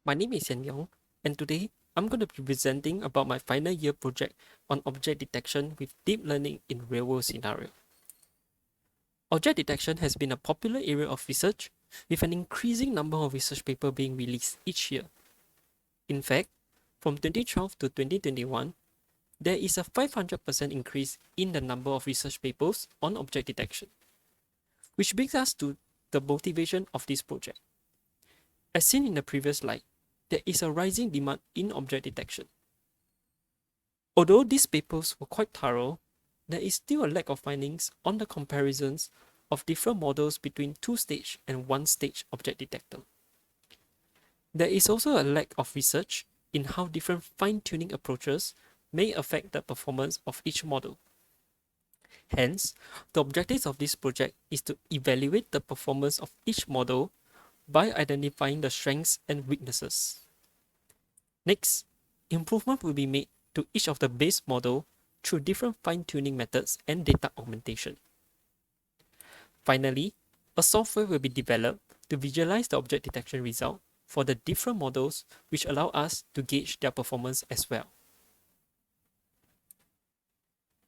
my name is Yong, and today I'm going to be presenting about my final year project on object detection with deep learning in real-world scenario. Object detection has been a popular area of research, with an increasing number of research papers being released each year. In fact, from 2012 to 2021, there is a 500% increase in the number of research papers on object detection, which brings us to the motivation of this project. As seen in the previous slide, there is a rising demand in object detection. Although these papers were quite thorough, there is still a lack of findings on the comparisons of different models between two-stage and one-stage object detector. There is also a lack of research in how different fine-tuning approaches may affect the performance of each model. Hence, the objectives of this project is to evaluate the performance of each model by identifying the strengths and weaknesses. Next, improvement will be made to each of the base model through different fine-tuning methods and data augmentation. Finally, a software will be developed to visualize the object detection result for the different models, which allow us to gauge their performance as well.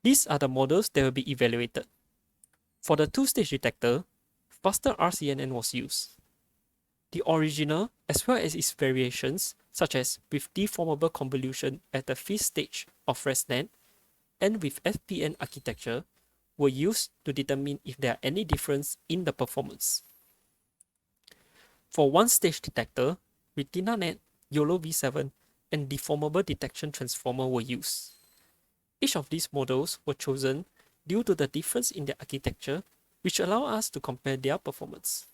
These are the models that will be evaluated. For the two-stage detector, faster RCNN was used. The original, as well as its variations, such as with deformable convolution at the fifth stage of ResNet and with FPN architecture, were used to determine if there are any difference in the performance. For one-stage detector, RetinaNet, YOLO V7, and deformable detection transformer were used. Each of these models were chosen due to the difference in their architecture, which allow us to compare their performance.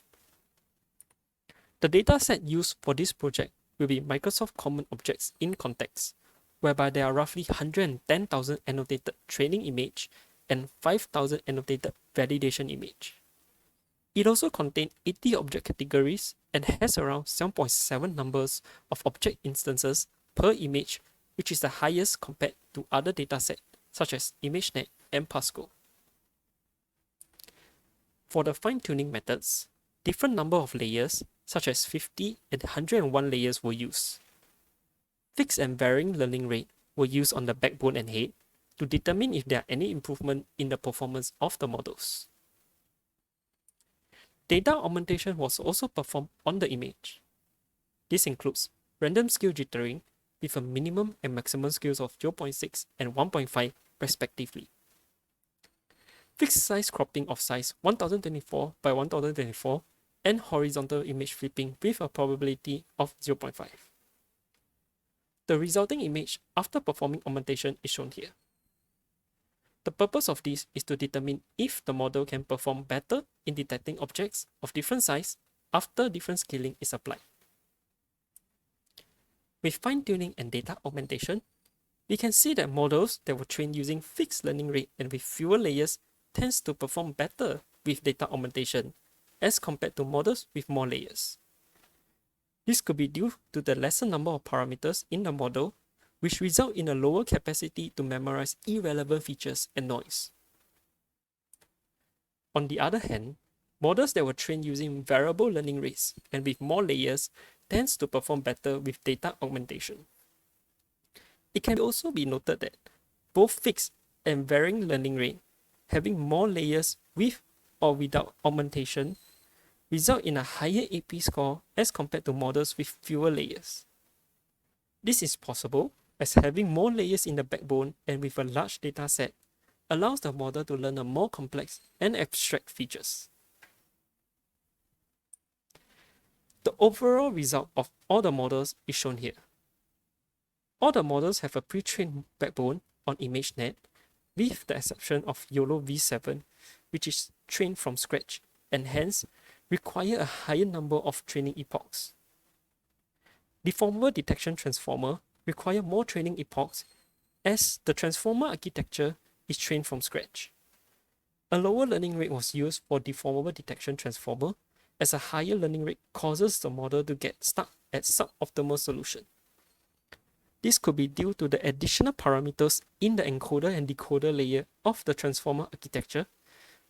The dataset used for this project will be Microsoft Common Objects in Context, whereby there are roughly 110,000 annotated training image and 5,000 annotated validation image. It also contains 80 object categories and has around 7.7 numbers of object instances per image, which is the highest compared to other datasets such as ImageNet and Pascal. For the fine-tuning methods, different number of layers such as 50 and 101 layers were used. Fixed and varying learning rate were used on the backbone and head to determine if there are any improvement in the performance of the models. Data augmentation was also performed on the image. This includes random skew jittering with a minimum and maximum skews of 0.6 and 1.5 respectively. Fixed size cropping of size 1024 by 1024 and horizontal image flipping with a probability of 0.5. The resulting image after performing augmentation is shown here. The purpose of this is to determine if the model can perform better in detecting objects of different size after different scaling is applied. With fine-tuning and data augmentation, we can see that models that were trained using fixed learning rate and with fewer layers tends to perform better with data augmentation as compared to models with more layers. This could be due to the lesser number of parameters in the model, which result in a lower capacity to memorize irrelevant features and noise. On the other hand, models that were trained using variable learning rates and with more layers tends to perform better with data augmentation. It can also be noted that both fixed and varying learning rate having more layers with or without augmentation result in a higher AP score as compared to models with fewer layers. This is possible as having more layers in the backbone and with a large data set allows the model to learn a more complex and abstract features. The overall result of all the models is shown here. All the models have a pre-trained backbone on ImageNet, with the exception of YOLO V7, which is trained from scratch and hence require a higher number of training epochs. Deformable detection transformer require more training epochs as the transformer architecture is trained from scratch. A lower learning rate was used for deformable detection transformer as a higher learning rate causes the model to get stuck at suboptimal solution. This could be due to the additional parameters in the encoder and decoder layer of the transformer architecture,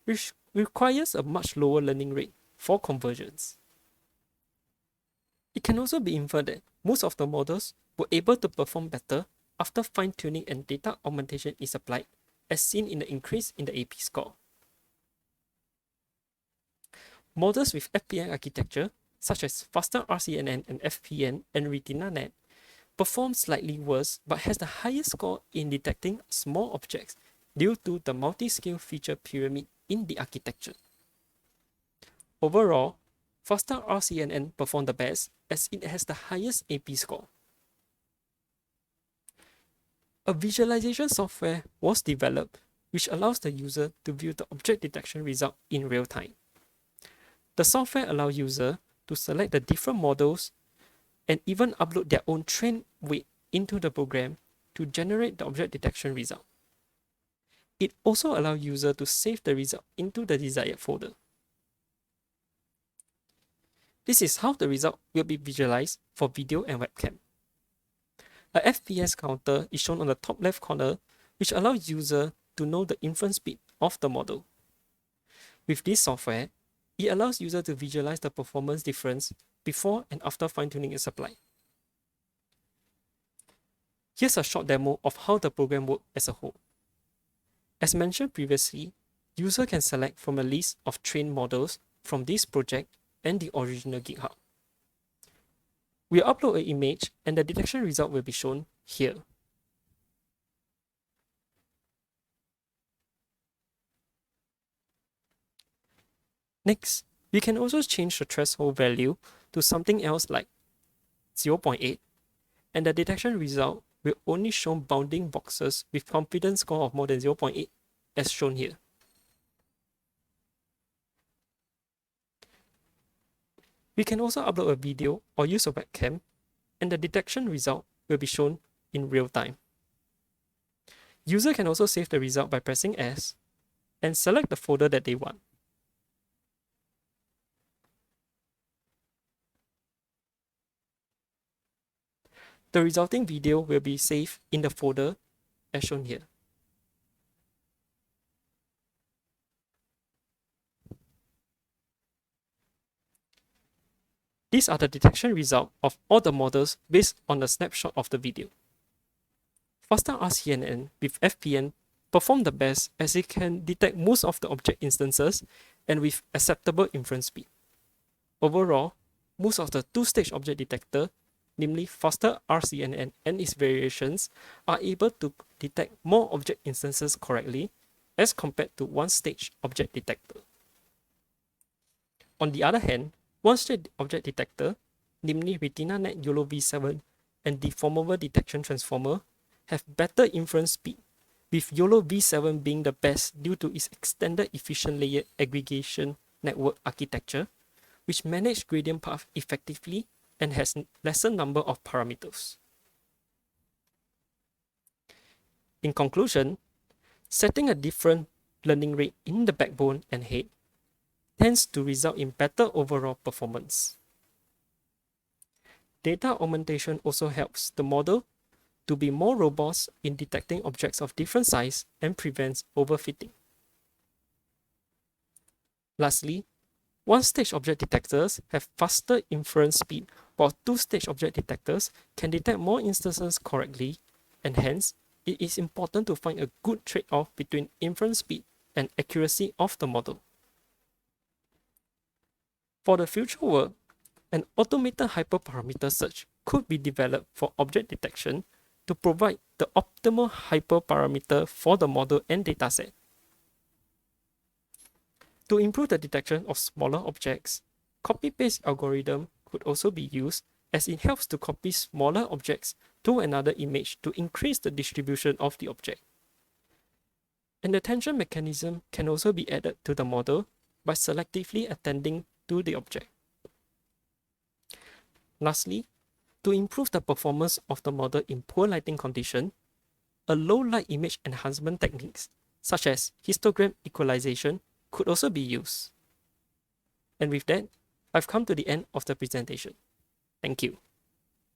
which requires a much lower learning rate for convergence. It can also be inferred that most of the models were able to perform better after fine-tuning and data augmentation is applied, as seen in the increase in the AP score. Models with FPN architecture, such as faster RCNN and FPN and RetinaNet, perform slightly worse but has the highest score in detecting small objects due to the multi-scale feature pyramid in the architecture. Overall, faster RCNN performed the best as it has the highest AP score. A visualization software was developed which allows the user to view the object detection result in real time. The software allows users to select the different models and even upload their own train weight into the program to generate the object detection result. It also allows users to save the result into the desired folder. This is how the result will be visualized for video and webcam. A FPS counter is shown on the top left corner, which allows users to know the inference speed of the model. With this software, it allows users to visualize the performance difference before and after fine-tuning is applied. Here's a short demo of how the program works as a whole. As mentioned previously, user can select from a list of trained models from this project and the original GitHub. We upload an image and the detection result will be shown here. Next, we can also change the threshold value to something else like 0.8, and the detection result will only show bounding boxes with confidence score of more than 0.8 as shown here. We can also upload a video or use a webcam, and the detection result will be shown in real time. User can also save the result by pressing S and select the folder that they want. The resulting video will be saved in the folder as shown here. These are the detection results of all the models based on the snapshot of the video. Faster RCNN with FPN perform the best as it can detect most of the object instances and with acceptable inference speed. Overall, most of the two-stage object detector, namely faster RCNN and its variations, are able to detect more object instances correctly as compared to one-stage object detector. On the other hand, one-stage object detector, namely RetinaNet YOLO V7 and Deformable Detection Transformer, have better inference speed, with YOLO V7 being the best due to its extended efficient layer aggregation network architecture, which manages gradient path effectively and has lesser number of parameters. In conclusion, setting a different learning rate in the backbone and head tends to result in better overall performance. Data augmentation also helps the model to be more robust in detecting objects of different size and prevents overfitting. Lastly, one-stage object detectors have faster inference speed, while two-stage object detectors can detect more instances correctly, and hence, it is important to find a good trade-off between inference speed and accuracy of the model. For the future work, an automated hyperparameter search could be developed for object detection to provide the optimal hyperparameter for the model and dataset. To improve the detection of smaller objects, copy-paste algorithm could also be used as it helps to copy smaller objects to another image to increase the distribution of the object. An attention mechanism can also be added to the model by selectively attending to the object. Lastly, to improve the performance of the model in poor lighting condition, a low light image enhancement techniques such as histogram equalization could also be used. And with that, I've come to the end of the presentation. Thank you.